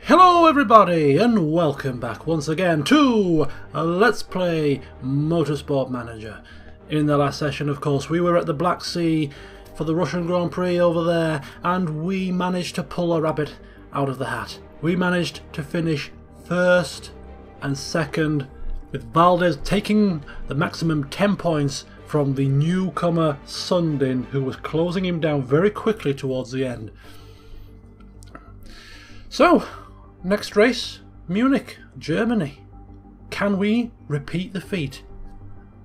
Hello everybody and welcome back once again to Let's Play Motorsport Manager. In the last session, of course, we were at the Black Sea for the Russian Grand Prix over there, and we managed to pull a rabbit out of the hat. We managed to finish first and second, with Valdes taking the maximum 10 points from the newcomer Sundin, who was closing him down very quickly towards the end. So, next race, Munich, Germany. Can we repeat the feat?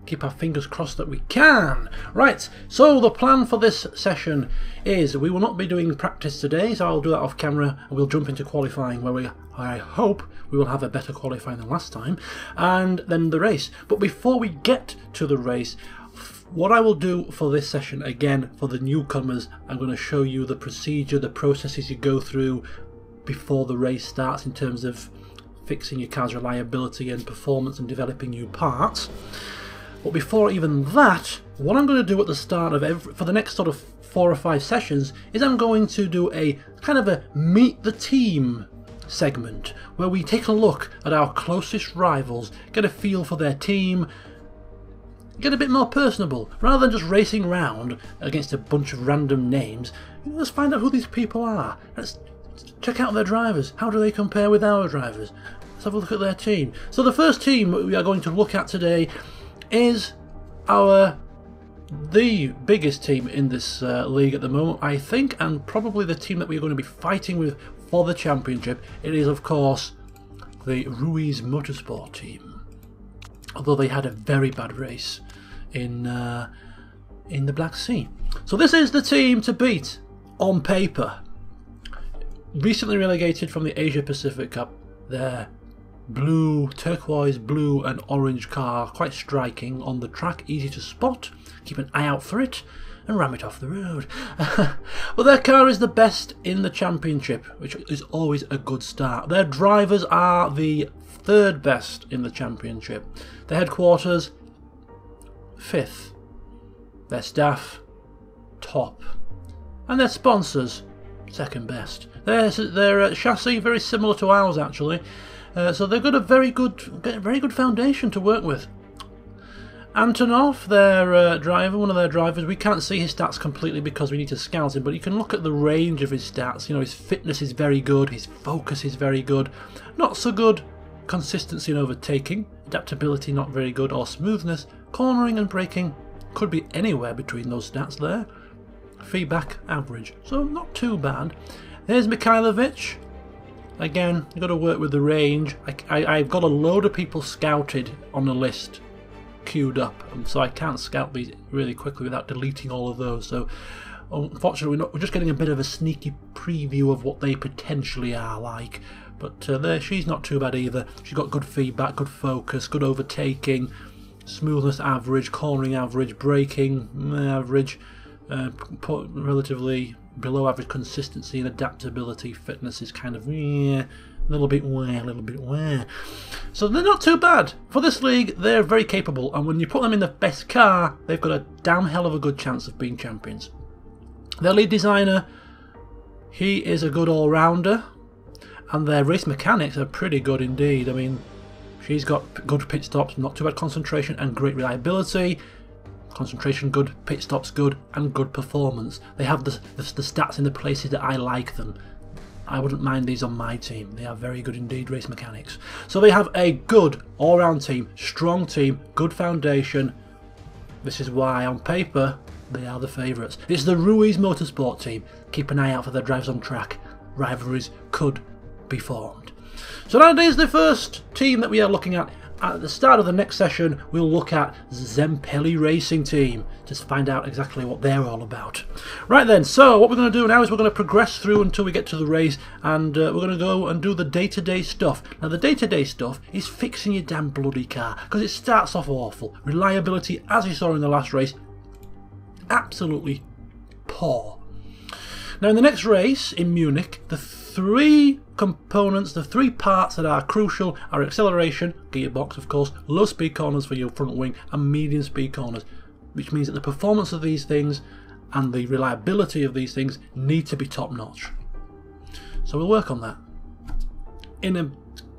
Keep our fingers crossed that we can. Right, so the plan for this session is we will not be doing practice today, so I'll do that off camera and we'll jump into qualifying where I hope we will have a better qualifying than last time, and then the race. But before we get to the race, what I will do for this session, again, for the newcomers, I'm going to show you the procedure, the processes you go through before the race starts in terms of fixing your car's reliability and performance and developing new parts. But before even that, what I'm going to do at the start of for the next sort of 4 or 5 sessions is I'm going to do a kind of a meet the team segment where we take a look at our closest rivals, get a feel for their team, get a bit more personable. Rather than just racing around against a bunch of random names, let's find out who these people are. Let's check out their drivers. How do they compare with our drivers? Let's have a look at their team. So the first team we are going to look at today is the biggest team in this league at the moment, I think, and probably the team that we're going to be fighting with for the championship. It is, of course, the Ruiz Motorsport team. Although they had a very bad race in the Black Sea. So this is the team to beat on paper. Recently relegated from the Asia Pacific Cup, their blue, turquoise blue and orange car, quite striking on the track, easy to spot, keep an eye out for it and ram it off the road. But their car is the best in the championship, which is always a good start. Their drivers are the 3rd best in the championship. Their headquarters, 5th. Their staff, top. And their sponsors, 2nd best. Their chassis very similar to ours, actually, so they've got a very good foundation to work with. Antonov, their driver, one of their drivers, we can't see his stats completely because we need to scout him, but you can look at the range of his stats. You know, his fitness is very good, his focus is very good, not so good consistency and overtaking, adaptability not very good, or smoothness, cornering and braking could be anywhere between those stats there. Feedback average, so not too bad. There's Mikhailovich. Again, you've got to work with the range. I've got a load of people scouted on the list, queued up, and so I can't scout these really quickly without deleting all of those. So unfortunately, we're just getting a bit of a sneaky preview of what they potentially are like. But she's not too bad either. She's got good feedback, good focus, good overtaking, smoothness average, cornering average, braking average. Relatively below average consistency and adaptability. Fitness is kind of a little bit where. So they're not too bad. For this league, they're very capable, and when you put them in the best car, they've got a damn hell of a good chance of being champions. Their lead designer, he is a good all-rounder, and their race mechanics are pretty good indeed. I mean, she's got good pit stops, not too bad concentration, and great reliability. Concentration good, pit stops good, and good performance. They have the stats in the places that I like them. I wouldn't mind these on my team. They are very good indeed, race mechanics. So they have a good all-round team, strong team, good foundation. This is why on paper they are the favourites. It's the Ruiz Motorsport team. Keep an eye out for their drives on track. Rivalries could be formed. So that is the first team that we are looking at. At the start of the next session, we'll look at Zempelli Racing Team to find out exactly what they're all about. Right then, so what we're going to do now is we're going to progress through until we get to the race, and we're going to go and do the day-to-day stuff. Now, the day-to-day stuff is fixing your damn bloody car, because it starts off awful. Reliability, as you saw in the last race, absolutely poor. Now, in the next race in Munich, the 3 components, the 3 parts that are crucial are acceleration, gearbox of course, low speed corners for your front wing, and medium speed corners, which means that the performance of these things and the reliability of these things need to be top notch. So we'll work on that. in a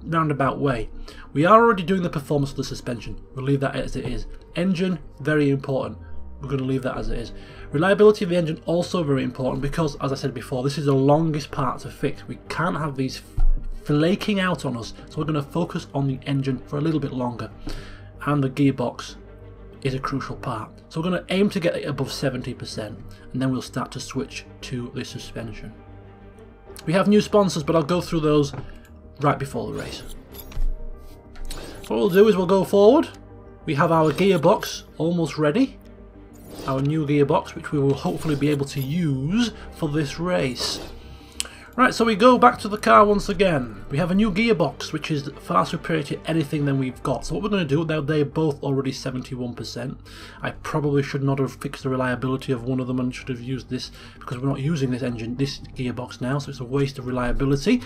roundabout way. We are already doing the performance of the suspension. We'll leave that as it is. Engine, very important. We're going to leave that as it is. Reliability of the engine, also very important, because, as I said before, this is the longest part to fix. We can't have these flaking out on us, so we're going to focus on the engine for a little bit longer. And the gearbox is a crucial part. So we're going to aim to get it above 70%, and then we'll start to switch to the suspension. We have new sponsors, but I'll go through those right before the race. What we'll do is we'll go forward. We have our gearbox almost ready. Our new gearbox, which we will hopefully be able to use for this race. Right, so we go back to the car once again. We have a new gearbox, which is far superior to anything than we've got. So what we're going to do, now they're both already 71%. I probably should not have fixed the reliability of one of them and should have used this, because we're not using this engine, this gearbox now, so it's a waste of reliability.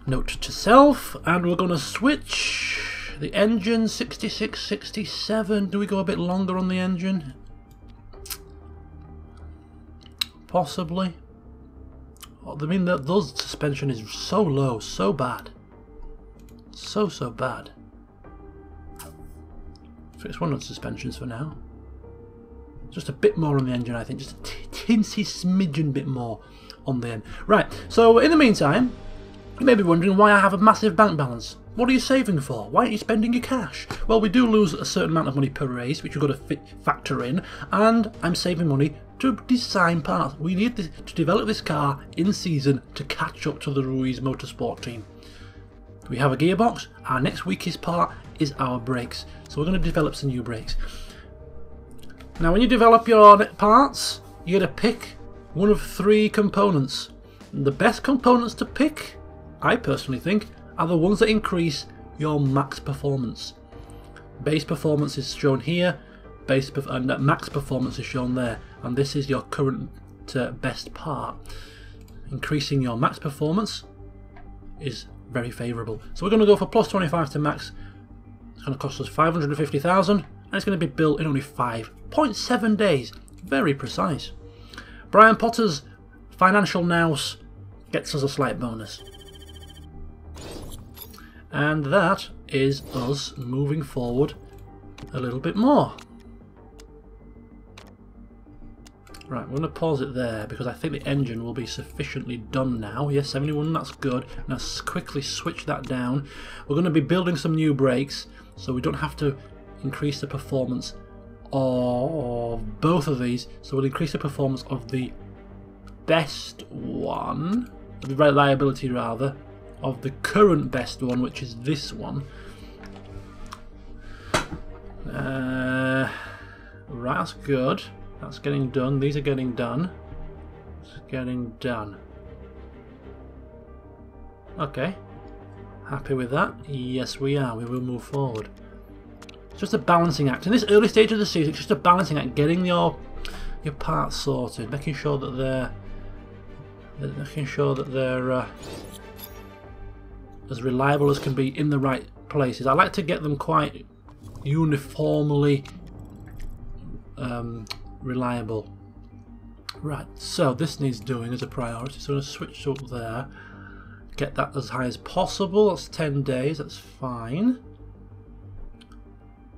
Note to self, and we're going to switch the engine, 66, 67. Do we go a bit longer on the engine? Possibly. I mean, those suspension is so low, so bad. So bad. Fix one of the suspensions for now. Just a bit more on the engine, I think. Just a teensy smidgen bit more on the end. Right, so in the meantime, you may be wondering why I have a massive bank balance. What are you saving for? Why aren't you spending your cash? Well, we do lose a certain amount of money per race, which we've got to factor in, and I'm saving money to design parts. We need to develop this car in season to catch up to the Ruiz Motorsport team. We have a gearbox. Our next weakest part is our brakes, so we're going to develop some new brakes. Now, when you develop your parts, you're going to pick one of 3 components. And the best components to pick, I personally think, are the ones that increase your max performance. Base performance is shown here, and max performance is shown there, and this is your current best part. Increasing your max performance is very favourable. So we're going to go for plus 25 to max. It's going to cost us 550,000, and it's going to be built in only 5.7 days. Very precise. Brian Potter's financial nous gets us a slight bonus. And that is us moving forward a little bit more. Right, we're going to pause it there because I think the engine will be sufficiently done now. Yes, 71, that's good. Now quickly switch that down. We're going to be building some new brakes, so we don't have to increase the performance of both of these. So we'll increase the performance of the best one, the reliability rather, of the current best one, which is this one. Right, that's good. That's getting done. These are getting done. It's getting done. Okay. Happy with that? Yes, we are. We will move forward. It's just a balancing act. In this early stage of the season, it's just a balancing act. Getting your parts sorted, making sure that they're as reliable as can be in the right places. I like to get them quite uniformly reliable. Right, so this needs doing as a priority, so I'm going to switch up there, get that as high as possible. That's 10 days, that's fine.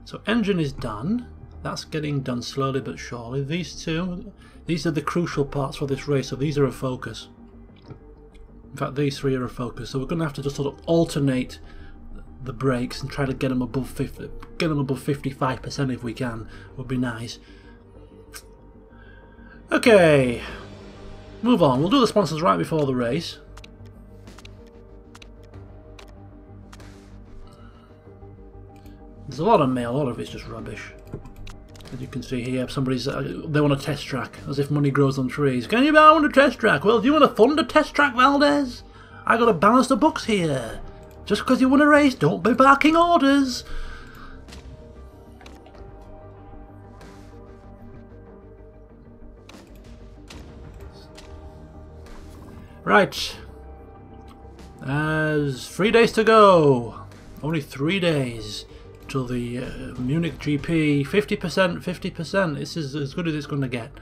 So engine is done. That's getting done slowly but surely. These are the crucial parts for this race, so these are a focus. In fact, these 3 are a focus, so we're going to have to just sort of alternate the brakes and try to get them above 50, get them above 55% if we can. Would be nice. Okay, move on. We'll do the sponsors right before the race. There's a lot of mail. A lot of it's just rubbish. As you can see here, somebody's they want a test track, as if money grows on trees. Can you buy one a test track? Well, do you want a Thunder test track, Valdes? I got to balance the books here. Just because you won a race, don't be barking orders. Right. There's 3 days to go. Only 3 days till the Munich GP. 50%, 50%. This is as good as it's going to get.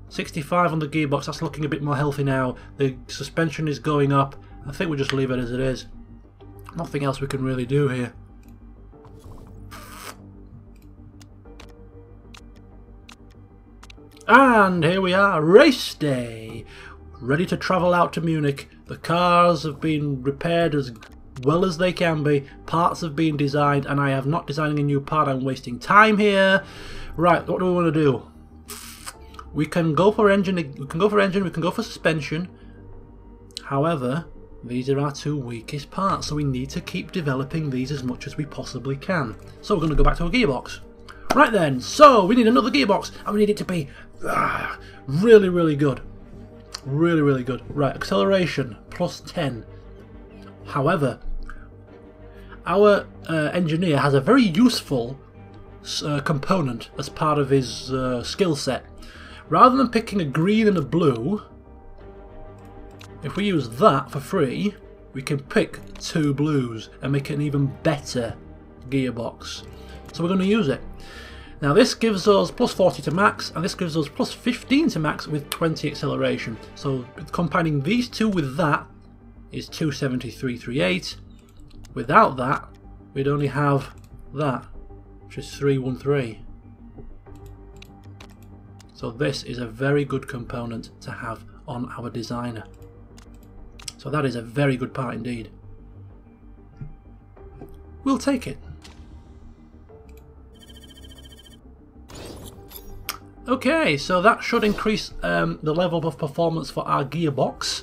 65 on the gearbox. That's looking a bit more healthy now. The suspension is going up. I think we'll just leave it as it is. Nothing else we can really do here. And here we are, race day. Ready to travel out to Munich. The cars have been repaired as well as they can be. Parts have been designed, and I am not designing a new part. I'm wasting time here. Right, what do we want to do? We can go for engine. We can go for suspension. However, these are our two weakest parts, so we need to keep developing these as much as we possibly can. So we're going to go back to a gearbox. Right then, so we need another gearbox, and we need it to be really, really good. Really, really good. Right, acceleration, plus 10. However, our engineer has a very useful component as part of his skill set. Rather than picking a green and a blue, if we use that for free, we can pick two blues and make an even better gearbox. So we're going to use it. Now this gives us plus 40 to max, and this gives us plus 15 to max with 20 acceleration. So combining these two with that is 273.38. Without that, we'd only have that, which is 313. So this is a very good component to have on our designer. So that is a very good part indeed. We'll take it. Okay, so that should increase the level of performance for our gearbox.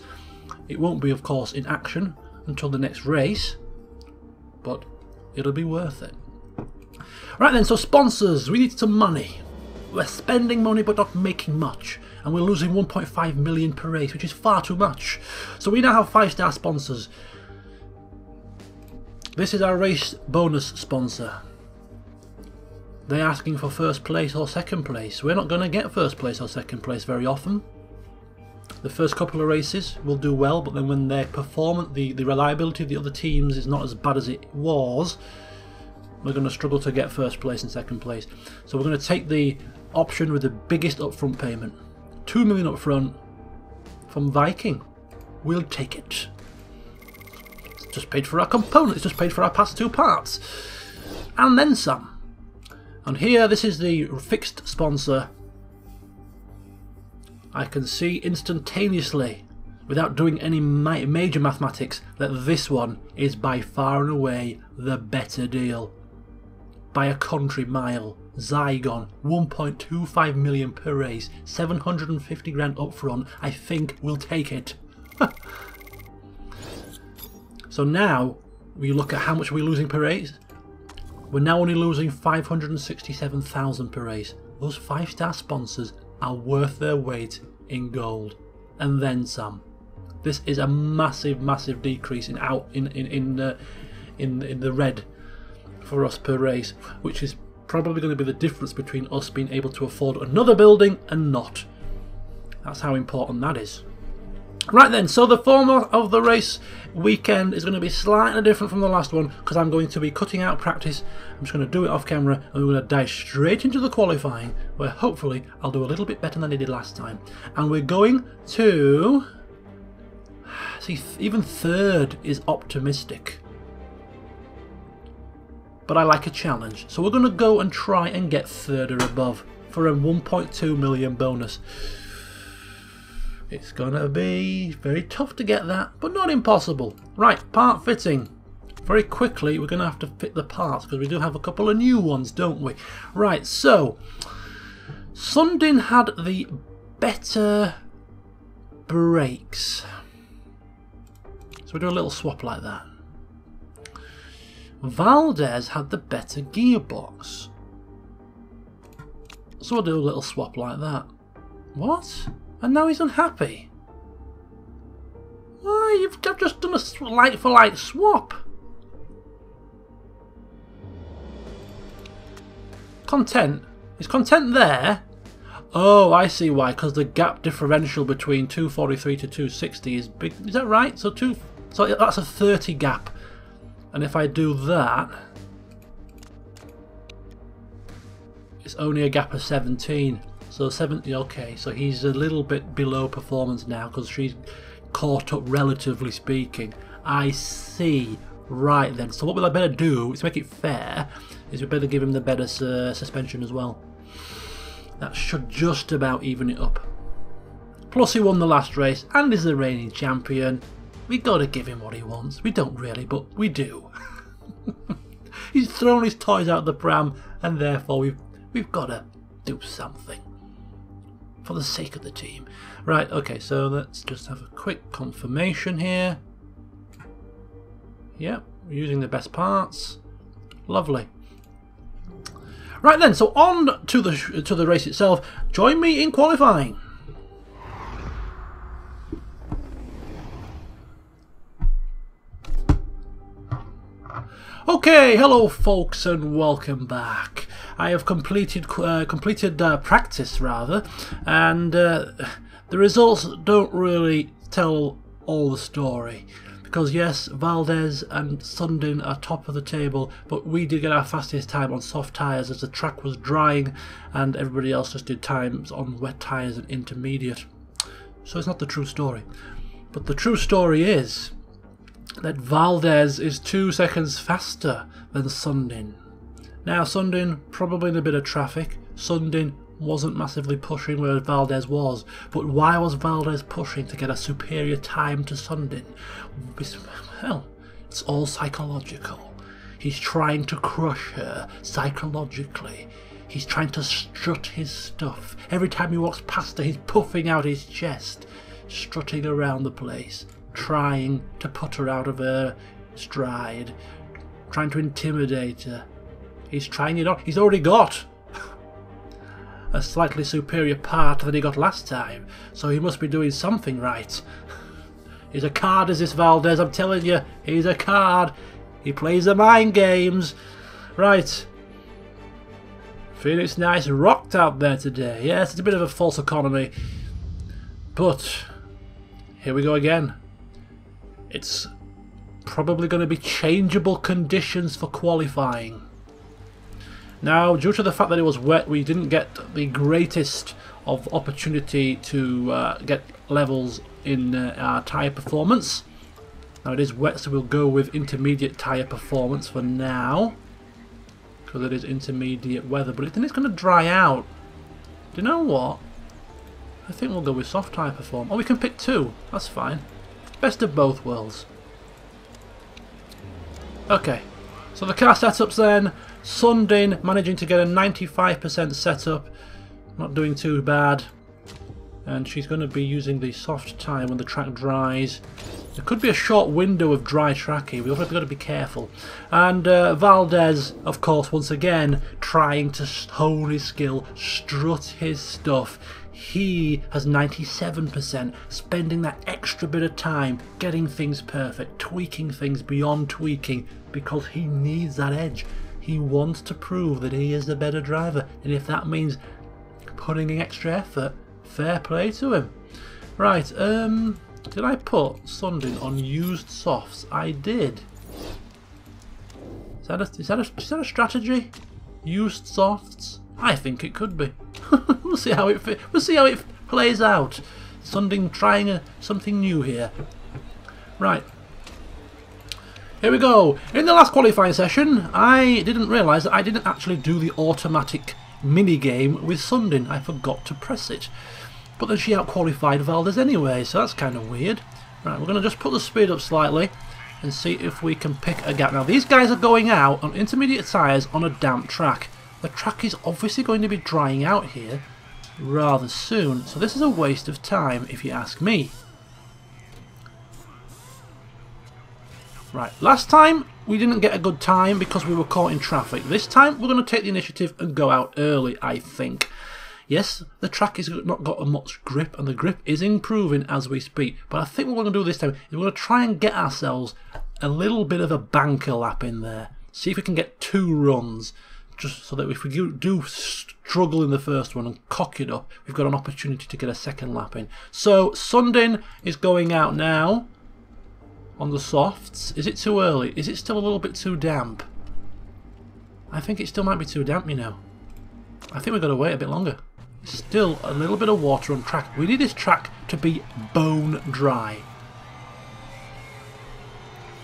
It won't be, of course, in action until the next race, but it'll be worth it. Right then, so sponsors, we need some money. We're spending money but not making much, and we're losing 1.5 million per race, which is far too much. So we now have 5-star sponsors. This is our race bonus sponsor. They're asking for first place or second place. We're not going to get first place or second place very often. The first couple of races will do well, but then when their performance, the reliability of the other teams is not as bad as it was, we're going to struggle to get first place and second place. So we're going to take the option with the biggest upfront payment. 2 million upfront from Viking. We'll take it. It's just paid for our components, it's just paid for our past two parts. And then some. And here, this is the fixed sponsor. I can see instantaneously, without doing any major mathematics, that this one is by far and away the better deal. By a country mile. Zygon, 1.25 million per race, 750 grand up front. I think we'll take it. So now, we look at how much we're losing per race. We're now only losing 567,000 per race. Those 5-star sponsors are worth their weight in gold, and then some. This is a massive, massive decrease in the red for us per race, which is probably going to be the difference between us being able to afford another building and not. That's how important that is. Right then, so the format of the race weekend is going to be slightly different from the last one, because I'm going to be cutting out practice. I'm just going to do it off camera, and we're going to dive straight into the qualifying, where hopefully I'll do a little bit better than I did last time. And we're going to... see, even third is optimistic. But I like a challenge, so we're going to go and try and get third or above for a 1.2 million bonus. It's gonna be very tough to get that, but not impossible. Right, part fitting. Very quickly, we're gonna have to fit the parts, because we do have a couple of new ones, don't we? Right, so Sundin had the better brakes. So we do a little swap like that. Valdes had the better gearbox. So we'll do a little swap like that. What? And now he's unhappy. Why, you've just done a like-for-like swap. Content? Is content there? Oh, I see why. Because the gap differential between 243 to 260 is big. Is that right? So that's a 30 gap. And if I do that, it's only a gap of 17. So 70, okay, so he's a little bit below performance now because she's caught up relatively speaking. I see. Right then, so what we'll better do, to make it fair, is we better give him the better suspension as well. That should just about even it up. Plus he won the last race and is the reigning champion. We gotta give him what he wants. We don't really, but we do. He's thrown his toys out the pram, and therefore we've gotta do something. For the sake of the team. Right, okay, so let's just have a quick confirmation here. Yep, we're using the best parts. Lovely. Right then, so on to the race itself. Join me in qualifying. Okay, hello folks and welcome back. I have completed practice rather, and the results don't really tell all the story. Because yes, Valdes and Sundin are top of the table, but we did get our fastest time on soft tyres as the track was drying and everybody else just did times on wet tyres and intermediate. So it's not the true story. But the true story is that Valdes is 2 seconds faster than Sundin. Now Sundin probably in a bit of traffic. Sundin wasn't massively pushing where Valdes was, but why was Valdes pushing to get a superior time to Sundin? Well, it's all psychological. He's trying to crush her psychologically. He's trying to strut his stuff. Every time he walks past her, he's puffing out his chest, strutting around the place, trying to put her out of her stride, trying to intimidate her. He's trying it on. He's already got a slightly superior part than he got last time, so he must be doing something right. He's a card, is this Valdes, I'm telling you. He's a card. He plays the mind games. Right. Phoenix Nice rocked out there today. Yes, it's a bit of a false economy. But here we go again. It's probably going to be changeable conditions for qualifying. Now, due to the fact that it was wet, we didn't get the greatest of opportunity to get levels in our tyre performance. Now it is wet, so we'll go with intermediate tyre performance for now, because it is intermediate weather, but then it's going to dry out. Do you know what? I think we'll go with soft tyre performance. Oh, we can pick two. That's fine. Best of both worlds. Okay, so the car setups then. Sundin managing to get a 95% setup, not doing too bad, and she's going to be using the soft tyre when the track dries. There could be a short window of dry track here, we've got to be careful. And Valdes, of course, once again trying to hone his skill, strut his stuff. He has 97%, spending that extra bit of time getting things perfect, tweaking things beyond tweaking, because he needs that edge. He wants to prove that he is the better driver, and if that means putting in extra effort, fair play to him. Right, did I put Sundin on used softs? I did. Is that a strategy? Used softs? I think it could be. We'll see how it plays out. Sundin trying something new here. Right. Here we go. In the last qualifying session, I didn't realise that I didn't actually do the automatic mini game with Sundin. I forgot to press it. But then she out-qualified Valdes anyway, so that's kind of weird. Right, we're going to just put the speed up slightly and see if we can pick a gap. Now, these guys are going out on intermediate tyres on a damp track. The track is obviously going to be drying out here rather soon, so this is a waste of time if you ask me. Right, last time we didn't get a good time because we were caught in traffic. This time we're going to take the initiative and go out early, I think. Yes, the track has not got much grip, and the grip is improving as we speak. But I think what we're going to do this time is we're going to try and get ourselves a little bit of a banker lap in there. See if we can get 2 runs, just so that if we do struggle in the first one and cock it up, we've got an opportunity to get a second lap in. So Sundin is going out now on the softs. Is it too early? Is it still a little bit too damp? I think it still might be too damp, you know. I think we've got to wait a bit longer. Still a little bit of water on track. We need this track to be bone dry.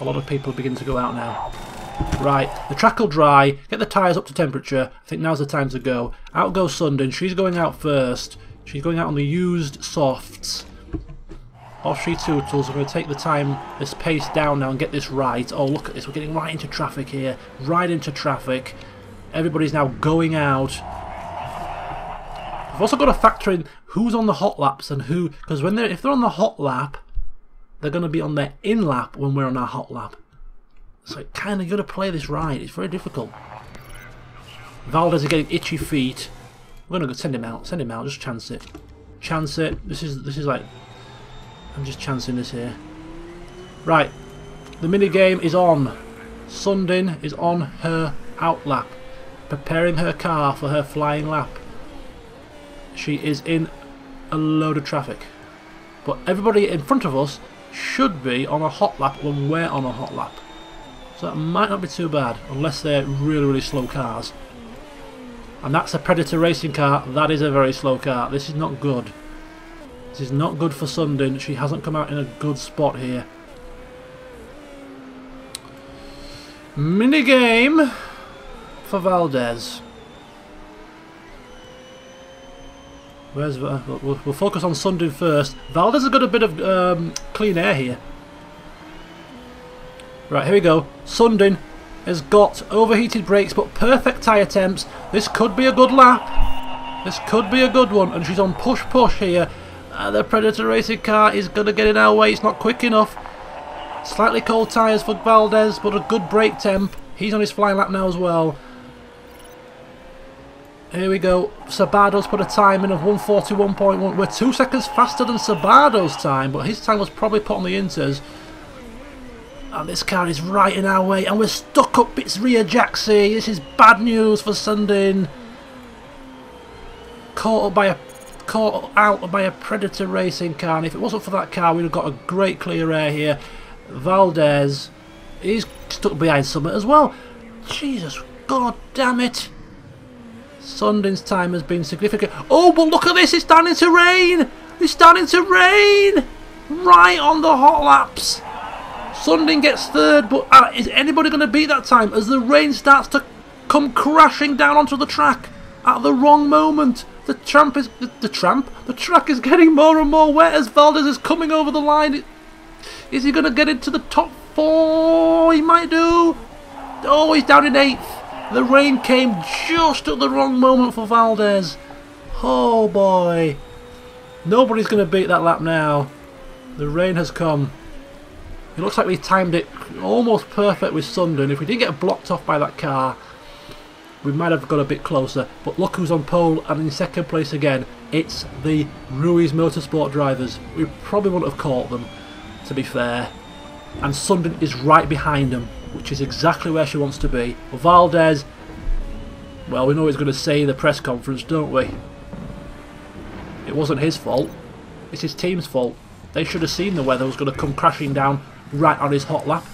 A lot of people begin to go out now. Right, the track will dry, get the tyres up to temperature. I think now's the time to go. Out goes Sundin, she's going out first. She's going out on the used softs. Off she tootles. I'm going to take the time, this pace down now and get this right. Oh, look at this, we're getting right into traffic here. Right into traffic. Everybody's now going out. We've also got to factor in who's on the hot laps and who, because if they're on the hot lap, they're going to be on their in lap when we're on our hot lap. So it kind of got to play this right. It's very difficult. Valdes is getting itchy feet. We're going to send him out. Send him out. Just chance it. Chance it. This is like, I'm just chancing this here. Right. The mini game is on. Sundin is on her out lap, preparing her car for her flying lap. She is in a load of traffic, but everybody in front of us should be on a hot lap when we're on a hot lap. So that might not be too bad, unless they're really, really slow cars. And that's a Predator racing car. That is a very slow car. This is not good. This is not good for Sundin. She hasn't come out in a good spot here. Minigame for Valdes. We'll focus on Sundin first. Valdes has got a bit of clean air here. Right, here we go. Sundin has got overheated brakes but perfect tyre temps. This could be a good lap. This could be a good one. And she's on push here. The Predator racing car is going to get in our way. It's not quick enough. Slightly cold tyres for Valdes, but a good brake temp. He's on his flying lap now as well. Here we go. Sabado's put a time in of 1:41.1. We're 2 seconds faster than Sabado's time, but his time was probably put on the inters. And this car is right in our way, and we're stuck up its rear jacksie. This is bad news for Sundin. Caught out by a Predator racing car, and if it wasn't for that car, we'd have got a great clear air here. Valdes, he's stuck behind Summit as well. Jesus, god damn it. Sundin's time has been significant. Oh, but look at this, it's starting to rain. It's starting to rain. Right on the hot laps. Sundin gets third, but is anybody going to beat that time as the rain starts to come crashing down onto the track at the wrong moment? The track is getting more and more wet as Valdes is coming over the line. Is he going to get into the top 4? He might do. Oh, he's down in 8th. The rain came just at the wrong moment for Valdes. Oh boy. Nobody's going to beat that lap now. The rain has come. It looks like we timed it almost perfect with Sundin. If we didn't get blocked off by that car, we might have got a bit closer. But look who's on pole and in second place again. It's the Ruiz Motorsport drivers. We probably wouldn't have caught them, to be fair. And Sundin is right behind them, which is exactly where she wants to be. Valdes, well, we know what he's going to say in the press conference, don't we? It wasn't his fault. It's his team's fault. They should have seen the weather was going to come crashing down right on his hot lap.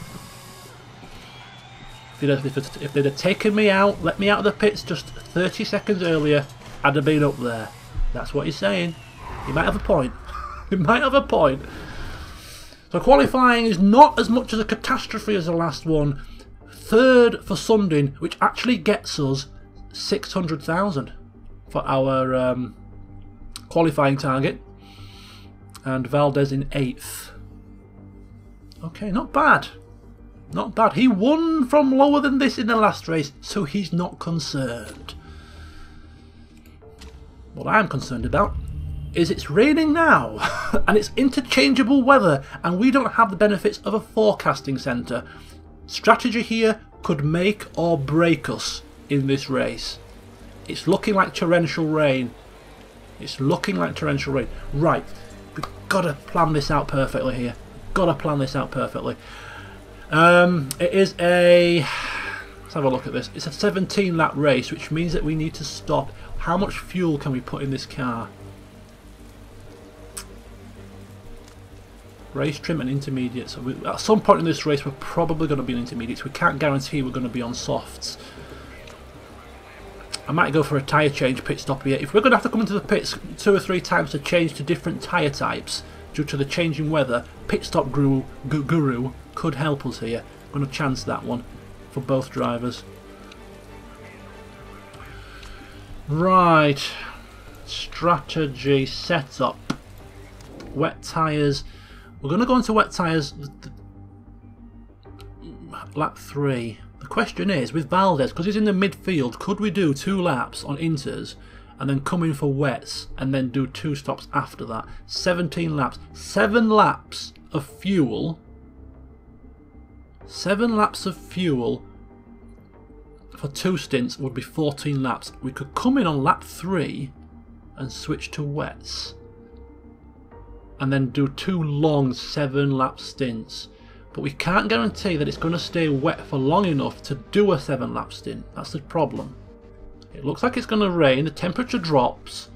If they'd have taken me out, let me out of the pits just 30 seconds earlier, I'd have been up there. That's what he's saying. He might have a point. He might have a point. So qualifying is not as much as a catastrophe as the last one. Third for Sundin, which actually gets us 600,000 for our qualifying target. And Valdes in 8th. Okay, not bad. Not bad. He won from lower than this in the last race, so he's not concerned. What I am concerned about is it's raining now, and it's interchangeable weather, and we don't have the benefits of a forecasting centre. Strategy here could make or break us in this race. It's looking like torrential rain. It's looking like torrential rain. Right, we've got to plan this out perfectly here. Got to plan this out perfectly. It is a... Let's have a look at this. It's a 17-lap race, which means that we need to stop. How much fuel can we put in this car? Race trim and intermediates. So at some point in this race, we're probably going to be in intermediates. We can't guarantee we're going to be on softs. I might go for a tyre change pit stop here. If we're going to have to come into the pits 2 or 3 times to change to different tyre types due to the changing weather, pit stop guru could help us here. I'm going to chance that one for both drivers. Right, strategy setup. Wet tyres. We're going to go into wet tyres lap 3. The question is, with Valdes, because he's in the midfield, could we do 2 laps on inters and then come in for wets and then do 2 stops after that? 17 laps. 7 laps of fuel. 7 laps of fuel for 2 stints would be 14 laps. We could come in on lap 3 and switch to wets and then do 2 long 7 lap stints. But we can't guarantee that it's going to stay wet for long enough to do a 7 lap stint. That's the problem. It looks like it's going to rain, the temperature drops.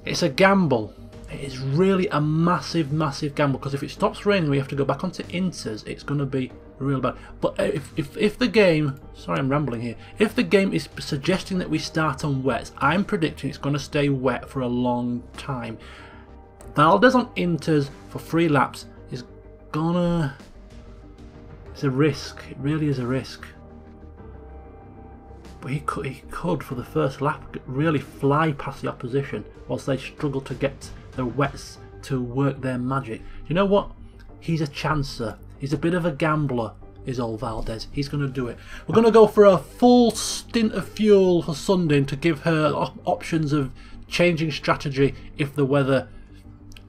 It's a gamble. It is really a massive, massive gamble, because if it stops raining we have to go back onto inters. It's going to be real bad. But if the game, sorry I'm rambling here, if the game is suggesting that we start on wets, I'm predicting it's going to stay wet for a long time. Valdes on inters for 3 laps is gonna... it's a risk. It really is a risk. But he could for the first lap really fly past the opposition whilst they struggle to get the wets to work their magic. You know what? He's a chancer. He's a bit of a gambler, is old Valdes. He's going to do it. We're going to go for a full stint of fuel for Sundin to give her options of changing strategy if the weather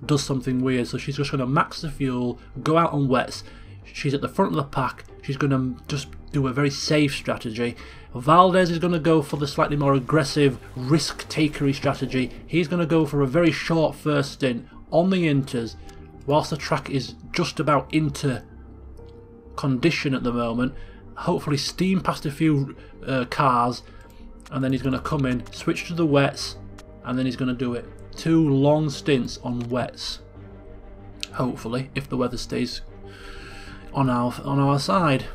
does something weird. So she's just going to max the fuel, go out on wets. She's at the front of the pack. She's going to just do a very safe strategy. Valdes is going to go for the slightly more aggressive, risk-takery strategy. He's going to go for a very short first stint on the inters, whilst the track is just about into condition at the moment. Hopefully steam past a few cars, and then he's going to come in, switch to the wets, and then he's going to do it. 2 long stints on wets. Hopefully, if the weather stays on our side.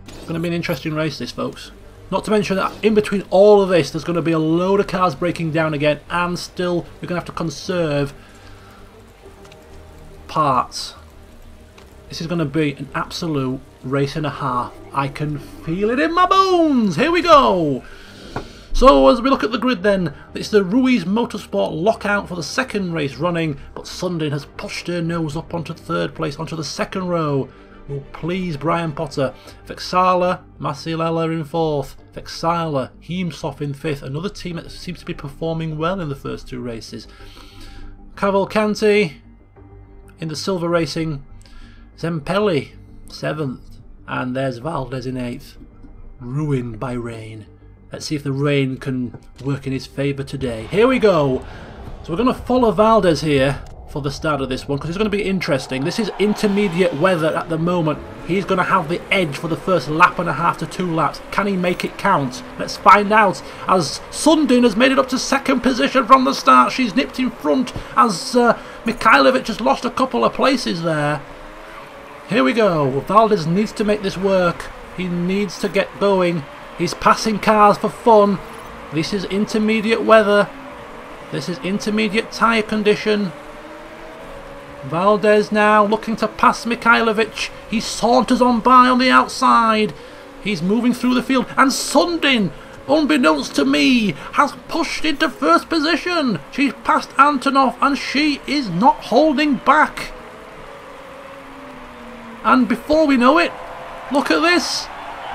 It's going to be an interesting race, this, folks. Not to mention that in between all of this, there's going to be a load of cars breaking down again, and still we're going to have to conserve parts. This is going to be an absolute race and a half. I can feel it in my bones. Here we go. So as we look at the grid then, it's the Ruiz Motorsport lockout for the 2nd race running, but Sundin has pushed her nose up onto 3rd place, onto the 2nd row. Will please Brian Potter. Vexala, Masilella in 4th. Vexala, Heemsoff in 5th. Another team that seems to be performing well in the first 2 races. Cavalcanti in the silver racing. Zempelli 7th. And there's Valdes in 8th. Ruined by rain. Let's see if the rain can work in his favour today. Here we go. So we're going to follow Valdes here for the start of this one, because it's going to be interesting. This is intermediate weather at the moment. He's going to have the edge for the first lap and a half to 2 laps. Can he make it count? Let's find out, as Sundin has made it up to 2nd position from the start. She's nipped in front as Mikhailovic has lost a couple of places there. Here we go. Valdes needs to make this work. He needs to get going. He's passing cars for fun. This is intermediate weather. This is intermediate tyre condition. Valdes now looking to pass Mikhailovic. He saunters on by on the outside. He's moving through the field. And Sundin, unbeknownst to me, has pushed into 1st position. She's passed Antonov and she is not holding back. And before we know it, look at this.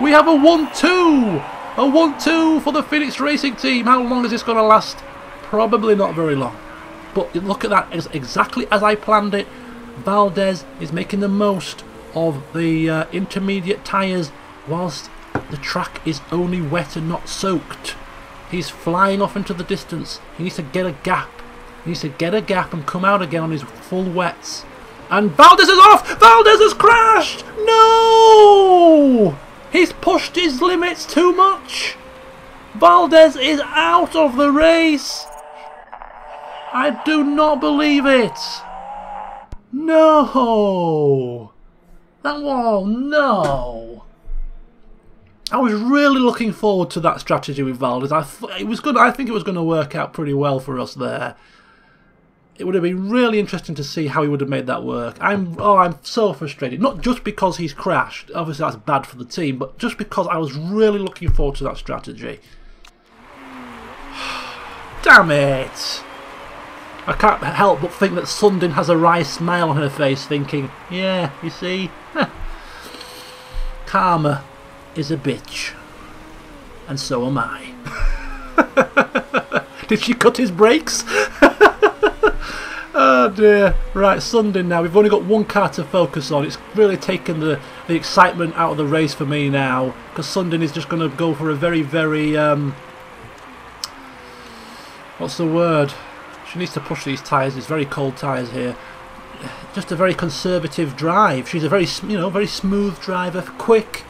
We have a 1-2. A 1-2 for the Phoenix Racing team. How long is this going to last? Probably not very long. But look at that, it's exactly as I planned it. Valdes is making the most of the intermediate tyres whilst the track is only wet and not soaked. He's flying off into the distance. He needs to get a gap. He needs to get a gap and come out again on his full wets. And Valdes is off! Valdes has crashed! No! He's pushed his limits too much. Valdes is out of the race. I do not believe it. No. No. I was really looking forward to that strategy with Valdes. It was good. I think it was going to work out pretty well for us there. it would have been really interesting to see how he would have made that work. I'm so frustrated. Not just because he's crashed, obviously that's bad for the team, but just because I was really looking forward to that strategy. Damn it! I can't help but think that Sundin has a wry smile on her face, thinking, yeah, you see, karma is a bitch, and so am I. Did she cut his brakes? Oh dear. Right, Sundin now. We've only got one car to focus on. It's really taken the excitement out of the race for me now, because Sundin is just going to go for a very, very... what's the word? She needs to push these tyres. These very cold tyres here. Just a very conservative drive. She's a very, very smooth driver, quick.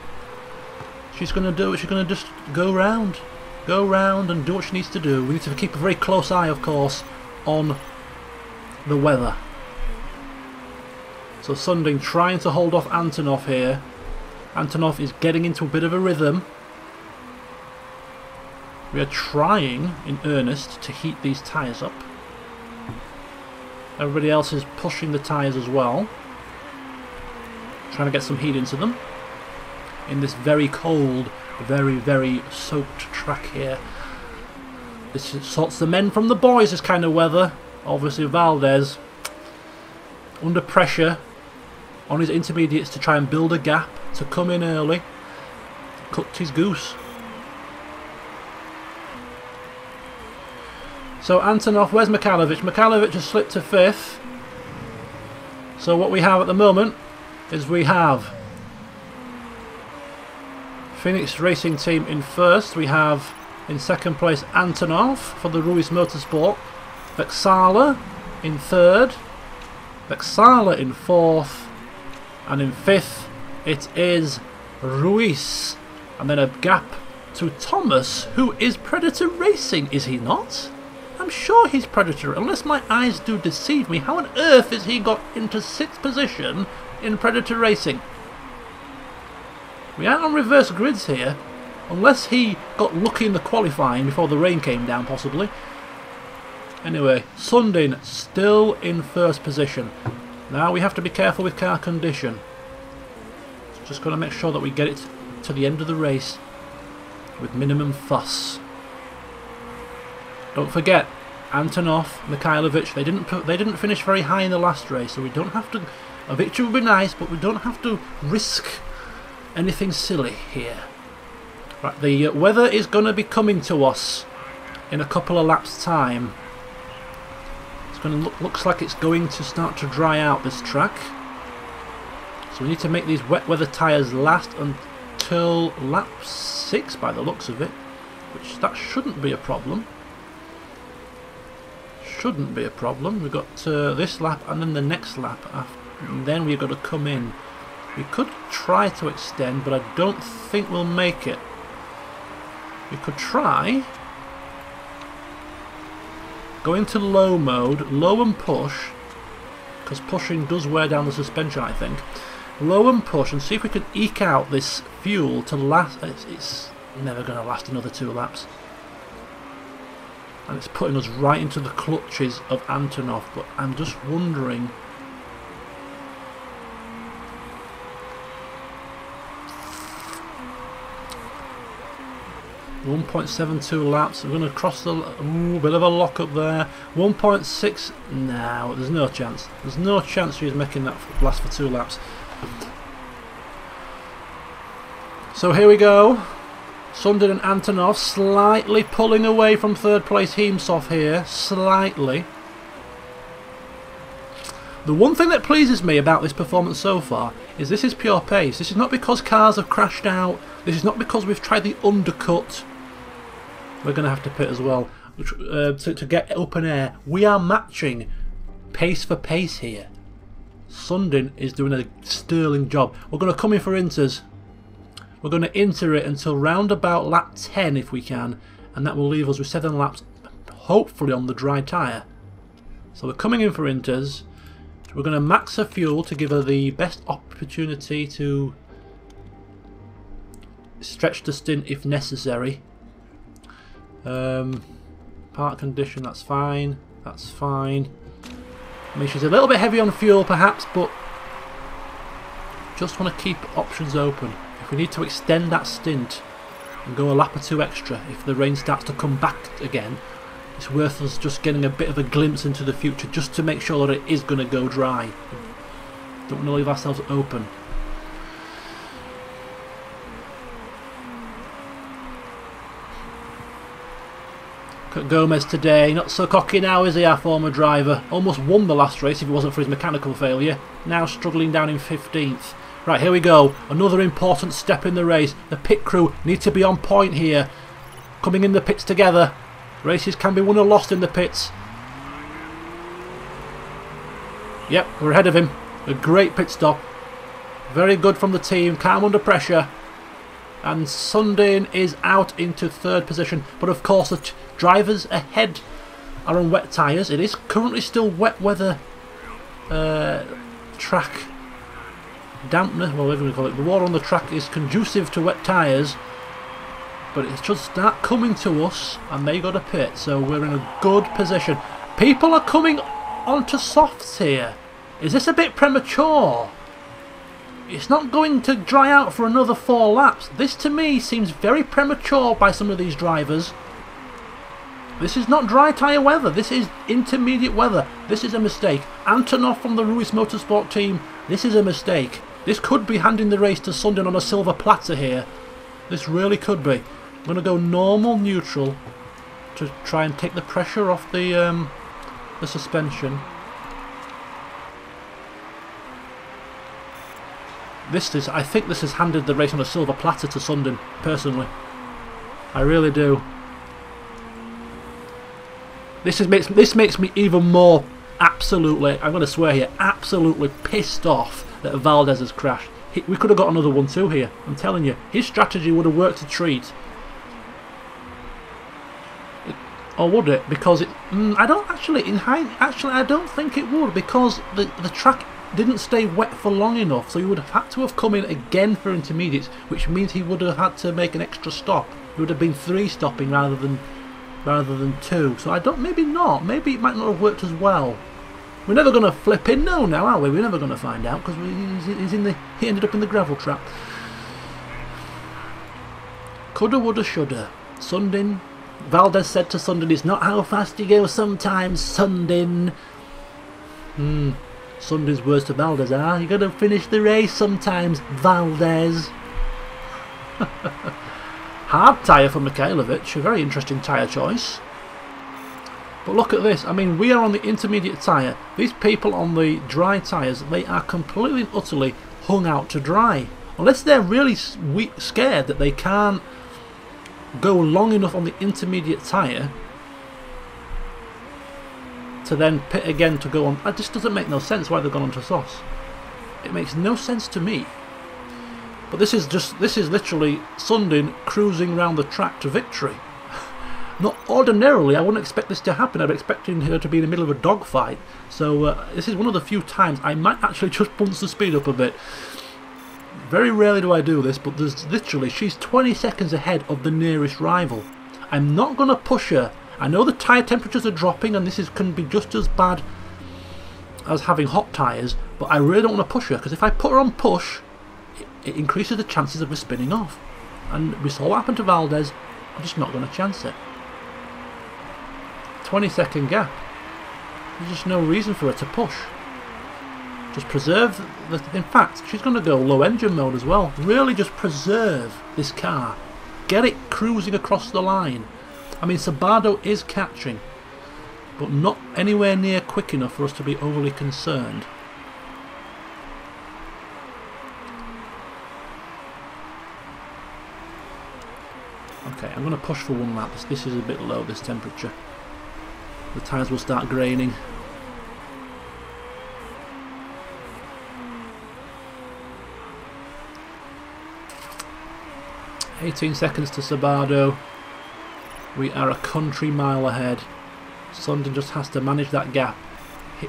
She's going to do it. She's going to just go round and do what she needs to do. We need to keep a very close eye, of course, on the weather. So Sundin trying to hold off Antonov here. Antonov is getting into a bit of a rhythm. We are trying in earnest to heat these tyres up. Everybody else is pushing the tyres as well, trying to get some heat into them in this very cold, very, very soaked track here. This sorts the men from the boys, this kind of weather. Obviously Valdes under pressure on his intermediates to try and build a gap, to come in early, cooked his goose. So Antonov, where's Mikhailovic? Mikhailovic has slipped to 5th. So what we have at the moment is we have Phoenix Racing Team in 1st. We have in 2nd place Antonov for the Ruiz Motorsport. Vexala in 3rd. Vexala in 4th. And in 5th it is Ruiz. And then a gap to Thomas, who is Predator Racing, is he not? I'm sure he's Predator, unless my eyes do deceive me. How on earth has he got into 6th position in Predator Racing? We aren't on reverse grids here, unless he got lucky in the qualifying before the rain came down, possibly. Anyway, Sundin still in 1st position. Now we have to be careful with car condition. Just got to make sure that we get it to the end of the race with minimum fuss. Don't forget, Antonov, Mikhailovic, they didn't finish very high in the last race, so we don't have to. A victory would be nice, but we don't have to risk anything silly here. Right, the weather is going to be coming to us in a couple of laps' time. It's going to looks like it's going to start to dry out this track, so we need to make these wet weather tyres last until lap 6 by the looks of it, which that shouldn't be a problem. Shouldn't be a problem. We've got this lap and then the next lap after, and then we've got to come in. We could try to extend, but I don't think we'll make it. We could try go into low mode, low and push, because pushing does wear down the suspension, I think. Low and push and see if we can eke out this fuel to last. It's never going to last another 2 laps. And it's putting us right into the clutches of Antonov, but I'm just wondering. .72 laps. We're going to cross the. Ooh, bit of a lock up there. 1.6. No, there's no chance. There's no chance she's making that last for 2 laps. So here we go. Sundin and Antonov slightly pulling away from 3rd place Heemsov here, slightly. The one thing that pleases me about this performance so far is this is pure pace. This is not because cars have crashed out. This is not because we've tried the undercut. We're going to have to pit as well to get open air. We are matching pace for pace here. Sundin is doing a sterling job. We're going to come in for inters. We're going to inter it until round about lap 10 if we can, and that will leave us with 7 laps, hopefully on the dry tyre. So we're coming in for inters. We're going to max her fuel to give her the best opportunity to stretch the stint if necessary. Part condition, that's fine. That's fine. I mean, she's a little bit heavy on fuel perhaps, but just want to keep options open. If we need to extend that stint and go a lap or two extra, if the rain starts to come back again, it's worth us just getting a bit of a glimpse into the future, just to make sure that it is going to go dry. Don't want to leave ourselves open. Look at Gomez today, not so cocky now, is he, our former driver? Almost won the last race if it wasn't for his mechanical failure. Now struggling down in 15th. Right, here we go. Another important step in the race. The pit crew need to be on point here. Coming in the pits together. Races can be won or lost in the pits. Yep, we're ahead of him. A great pit stop. Very good from the team. Calm under pressure. And Sundin is out into 3rd position. But of course the drivers ahead are on wet tyres. It is currently still wet weather track dampness, well, whatever we call it. The water on the track is conducive to wet tyres. But it should start coming to us, and they got a pit, so we're in a good position. People are coming onto softs here. Is this a bit premature? It's not going to dry out for another 4 laps. This to me seems very premature by some of these drivers. This is not dry tyre weather, this is intermediate weather. This is a mistake. Antonov from the Ruiz Motorsport team, this is a mistake. This could be handing the race to Sundin on a silver platter here. This really could be. I'm going to go normal neutral to try and take the pressure off the suspension. I think this has handed the race on a silver platter to Sundin, personally. I really do. This makes me even more absolutely, I'm going to swear here, absolutely pissed off that Valdes has crashed. We could have got another 1-2 here, I'm telling you. His strategy would have worked a treat. Or would it? Because it, I don't actually, I don't think it would, because the track didn't stay wet for long enough, so he would have had to have come in again for intermediates, which means he would have had to make an extra stop. It would have been 3 stopping rather than 2. So I don't, maybe not. Maybe it might not have worked as well. We're never going to flip in now, are we? We're never going to find out, because he ended up in the gravel trap. Coulda, woulda, shoulda. Sundin. Valdes said to Sundin, "It's not how fast you go sometimes, Sundin." Sundin's words to Valdes are, "You got to finish the race sometimes, Valdes." Hard tyre for Mikhailovic, a very interesting tyre choice. But look at this, I mean, we are on the intermediate tyre. These people on the dry tyres, they are completely and utterly hung out to dry. Unless they're really scared that they can't go long enough on the intermediate tyre to then pit again to go on. That just doesn't make no sense why they've gone onto softs. It makes no sense to me. But this is literally Sundin cruising around the track to victory. Not ordinarily, I wouldn't expect this to happen. I'd be expecting her to be in the middle of a dogfight. So this is one of the few times I might actually just punch the speed up a bit. Very rarely do I do this, but there's literally, she's 20 seconds ahead of the nearest rival. I'm not going to push her. I know the tyre temperatures are dropping and this can be just as bad as having hot tyres, but I really don't want to push her, because if I put her on push, it increases the chances of her spinning off. And we saw what happened to Valdes. I'm just not going to chance it. 20-second gap. There's just no reason for her to push. Just preserve in fact, she's going to go low engine mode as well. Really just preserve this car. Get it cruising across the line. I mean, Sabado is catching, but not anywhere near quick enough for us to be overly concerned. Okay, I'm going to push for 1 lap. This is a bit low, this temperature. The tyres will start graining. "18 seconds to Sabado. We are a country mile ahead. Sundin just has to manage that gap.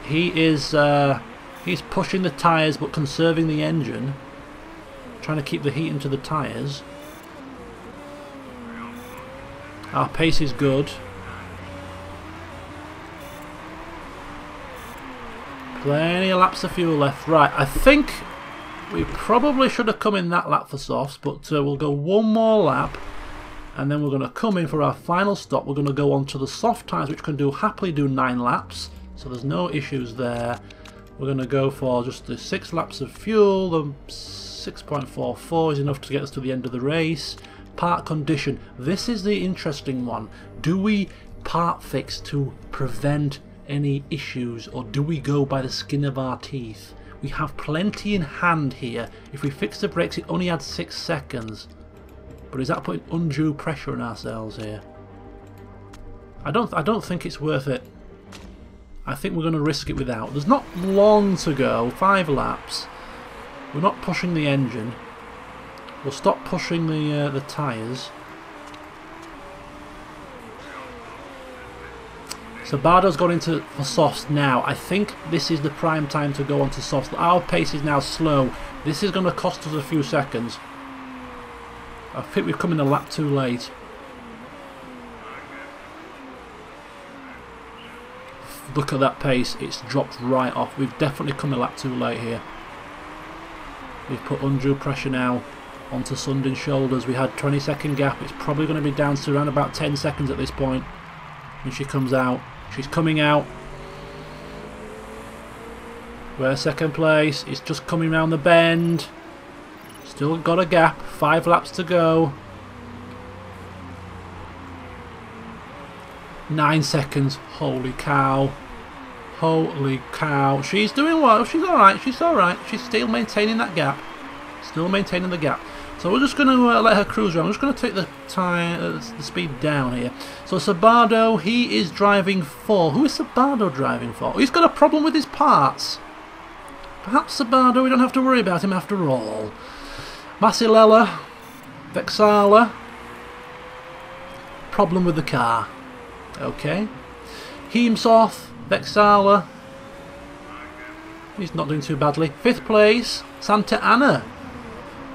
He's pushing the tyres but conserving the engine, trying to keep the heat into the tyres. Our pace is good. Plenty of laps of fuel left. Right, I think we probably should have come in that lap for softs, but we'll go one more lap, and then we're going to come in for our final stop. We're going to go on to the soft tyres, which can happily do 9 laps, so there's no issues there. We're going to go for just the 6 laps of fuel. The 6.44 is enough to get us to the end of the race. Part condition. This is the interesting one. Do we part fix to prevent any issues, or do we go by the skin of our teeth? We have plenty in hand here. If we fix the brakes, it only adds 6 seconds. But is that putting undue pressure on ourselves here? I don't think it's worth it. I think we're going to risk it without. There's not long to go. 5 laps. We're not pushing the engine. We'll stop pushing the tyres. So Bardo's gone into for softs now. I think this is the prime time to go on to softs. Our pace is now slow. This is going to cost us a few seconds. I think we've come in a lap too late. Look at that pace. It's dropped right off. We've definitely come a lap too late here. We've put undue pressure now onto Sundin's shoulders. We had 20-second gap. It's probably going to be down to around about 10 seconds at this point when she comes out. She's coming out. We're second place. It's just coming round the bend. Still got a gap. 5 laps to go. 9 seconds. Holy cow. Holy cow. She's doing well. She's alright. She's alright. She's still maintaining that gap. Still maintaining the gap. So we're just going to let her cruise around. I'm just going to take the speed down here. So Sabardo, he is driving for... Who is Sabardo driving for? He's got a problem with his parts. Perhaps Sabardo, we don't have to worry about him after all. Massilella, Vexala. Problem with the car. Okay. Heemsoth, Vexala. He's not doing too badly. 5th place, Santa Anna.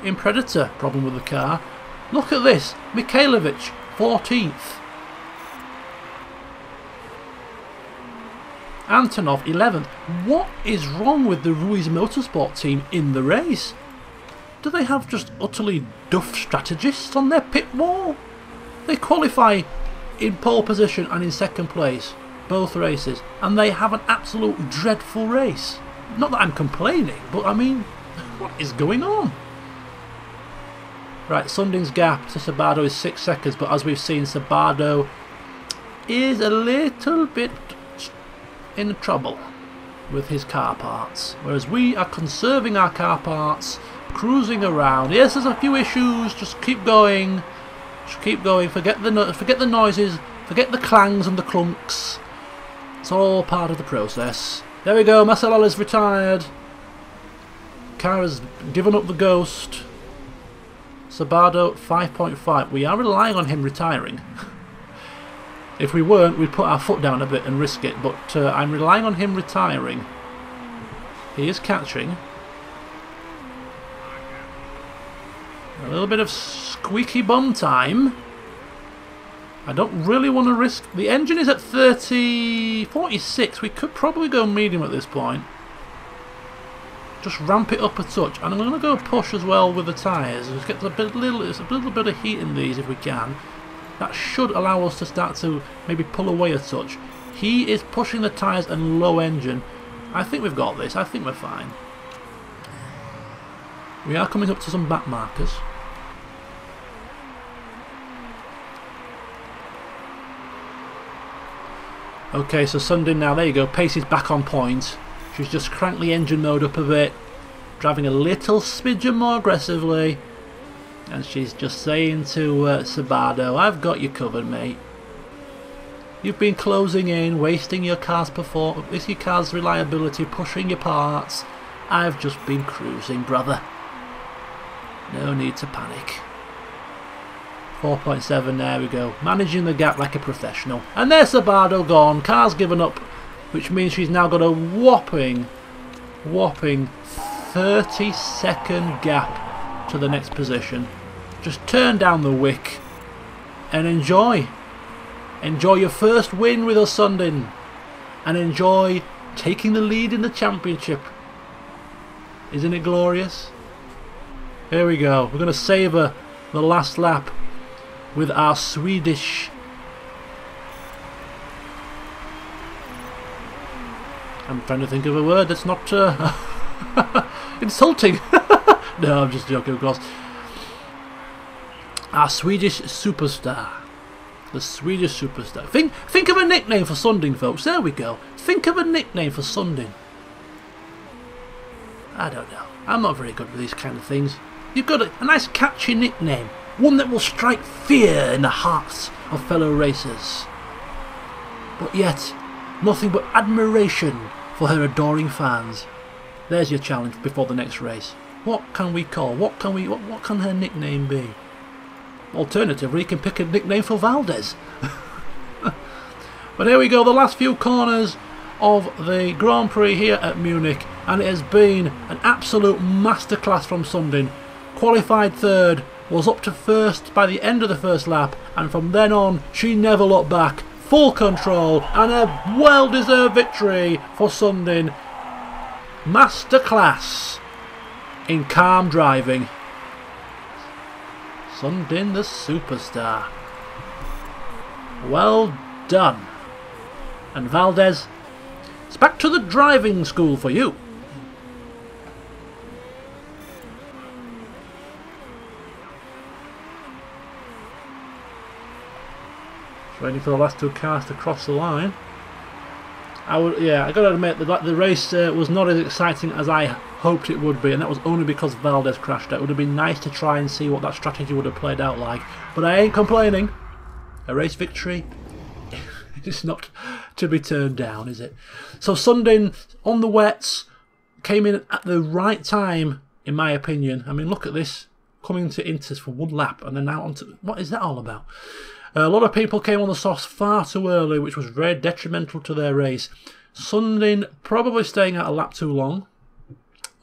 In Predator, problem with the car. Look at this, Mikhailovic, 14th. Antonov, 11th. What is wrong with the Ruiz Motorsport team in the race? Do they have just utterly duff strategists on their pit wall? They qualify in pole position and in 2nd place, both races, and they have an absolute dreadful race. Not that I'm complaining, but I mean, what is going on? Right, Sundin's gap to Sabardo is 6 seconds, but as we've seen, Sabardo is a little bit in trouble with his car parts, whereas we are conserving our car parts, cruising around. Yes, there's a few issues, just keep going, forget the noises, forget the clangs and the clunks. It's all part of the process. There we go, Masalella's retired. Car has given up the ghost. Sabardo 5.5. We are relying on him retiring. If we weren't, we'd put our foot down a bit and risk it, but I'm relying on him retiring. He is catching. A little bit of squeaky bum time. I don't really want to risk... The engine is at 46. We could probably go medium at this point. Just ramp it up a touch, and I'm going to go push as well with the tyres. Just get a little bit of heat in these if we can. That should allow us to start to maybe pull away a touch. He is pushing the tyres and low engine. I think we've got this. I think we're fine. We are coming up to some back markers. Okay, so Sundin now, there you go, pace is back on point. She's just cranked the engine mode up a bit, driving a little smidgen more aggressively, and she's just saying to Sabardo, I've got you covered, mate. You've been closing in, wasting your car's reliability, pushing your parts. I've just been cruising, brother. No need to panic. 4.7, there we go. Managing the gap like a professional. And there's Sabardo gone. Car's given up, which means she's now got a whopping 30-second gap to the next position. Just turn down the wick and enjoy. Enjoy your first win with us, Sundin. And enjoy taking the lead in the championship. Isn't it glorious? Here we go. We're going to savour the last lap with our Swedish. I'm trying to think of a word that's not insulting. No, I'm just joking, of course. Our Swedish superstar. The Swedish superstar. Think of a nickname for Sundin, folks. There we go. Think of a nickname for Sundin. I don't know. I'm not very good with these kind of things. You've got a nice catchy nickname. One that will strike fear in the hearts of fellow racers. But yet, nothing but admiration for her adoring fans. There's your challenge before the next race. What can we call? What can her nickname be? Alternatively, you can pick a nickname for Valdes. But here we go, the last few corners of the Grand Prix here at Munich, and it has been an absolute masterclass from Sundin. Qualified third, was up to first by the end of the first lap, and from then on she never looked back. Full control and a well-deserved victory for Sundin. Masterclass in calm driving. Sundin the superstar. Well done. And Valdes, it's back to the driving school for you. Waiting for the last two cars to cross the line. I gotta admit that the race was not as exciting as I hoped it would be, and that was only because Valdes crashed out. It would have been nice to try and see what that strategy would have played out like, but I ain't complaining. A race victory is not to be turned down, is it? So Sundin on the wets came in at the right time, in my opinion. I mean, look at this, coming to Inters for one lap and then now on to, what is that all about? A lot of people came on the softs far too early, which was very detrimental to their race. Sundin probably staying out a lap too long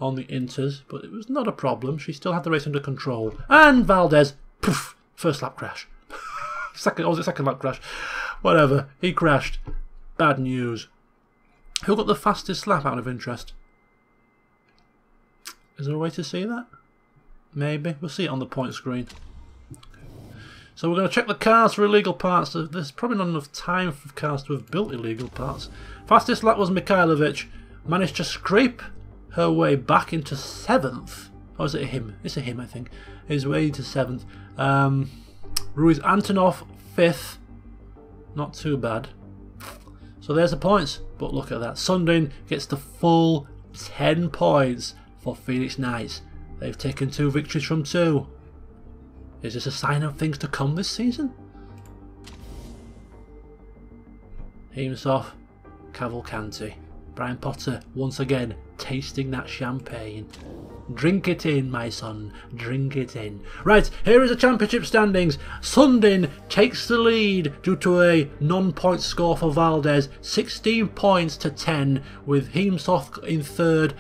on the Inters, but it was not a problem. She still had the race under control. And Valdes, poof, first lap crash. Second lap crash? Whatever, he crashed. Bad news. Who got the fastest lap out of interest? Is there a way to see that? Maybe. We'll see it on the point screen. So we're going to check the cars for illegal parts. There's probably not enough time for cars to have built illegal parts. Fastest lap was Mikhailovic. Managed to scrape her way back into 7th. Or is it a him? It's a him, I think. His way into 7th. Ruiz Antonov 5th. Not too bad. So there's the points. But look at that. Sundin gets the full 10 points for Phoenix Knights. They've taken 2 victories from 2. Is this a sign of things to come this season? Heemshoff, Cavalcanti. Brian Potter once again tasting that champagne. Drink it in, my son. Drink it in. Right, here is the championship standings. Sundin takes the lead due to a non-point score for Valdes. 16 points to 10 with Heemshoff in 3rd.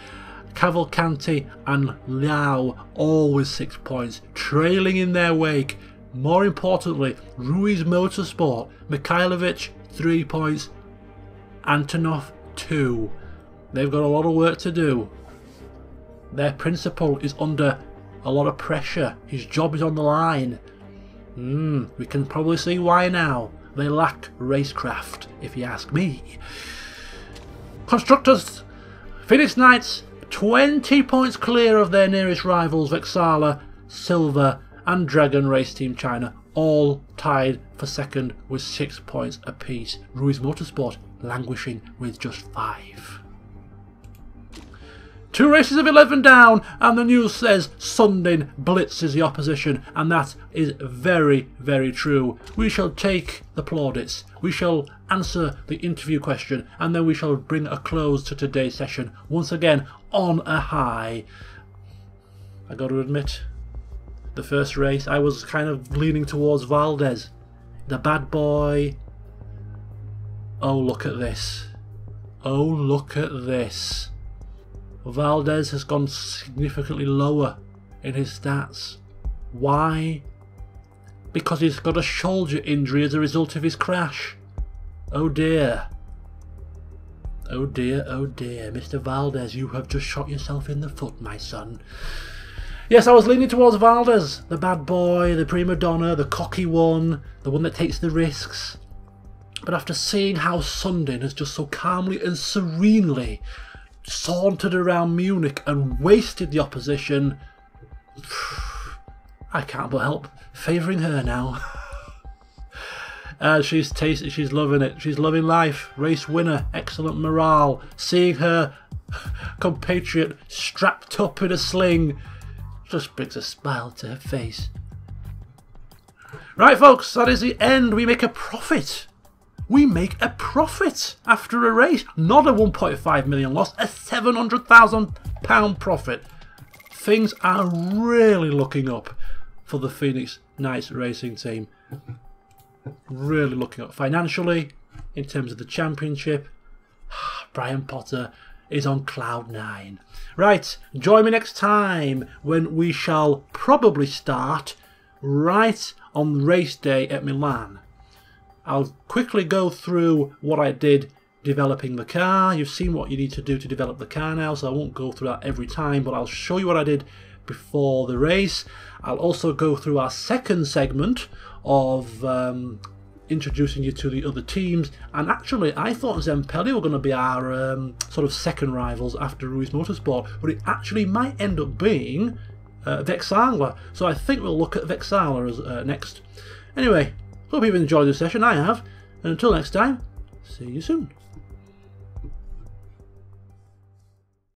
Cavalcanti and Liao all with 6 points, trailing in their wake. More importantly, Ruiz Motorsport, Mikhailovic 3 points, Antonov 2. They've got a lot of work to do. Their principal is under a lot of pressure. His job is on the line. We can probably see why now. They lack racecraft, if you ask me. Constructors, Phoenix Knights 20 points clear of their nearest rivals Vexala, Silver and Dragon Race Team China, all tied for 2nd with 6 points apiece. Ruiz Motorsport languishing with just 5. 2 races of 11 down, and the news says Sundin blitzes the opposition, and that is very, very true. We shall take the plaudits, we shall answer the interview question, and then we shall bring a close to today's session, once again on a high. I got to admit, the first race I was kind of leaning towards Valdes, the bad boy. Oh, look at this. Oh, look at this. Valdes has gone significantly lower in his stats. Why? Because he's got a shoulder injury as a result of his crash. Oh dear. Oh dear, Mr. Valdes, you have just shot yourself in the foot, my son. Yes, I was leaning towards Valdes, the bad boy, the prima donna, the cocky one, the one that takes the risks. But after seeing how Sundin has just so calmly and serenely sauntered around Munich and wasted the opposition, I can't but help favouring her now. She's loving it. She's loving life. Race winner, excellent morale. Seeing her compatriot strapped up in a sling just brings a smile to her face. Right, folks, that is the end. We make a profit. We make a profit after a race. Not a 1.5 million loss, a £700,000 profit. Things are really looking up for the Phoenix Knights racing team. Really looking up financially, in terms of the championship. Brian Potter is on cloud 9. Right, join me next time when we shall probably start right on race day at Milan. I'll quickly go through what I did developing the car. You've seen what you need to do to develop the car now, so I won't go through that every time, but I'll show you what I did before the race. I'll also go through our second segment of introducing you to the other teams, and actually I thought Zempelli were going to be our sort of second rivals after Ruiz Motorsport, but it actually might end up being Vexala, so I think we'll look at Vexala as next. Anyway, hope you've enjoyed this session. I have, and until next time, see you soon.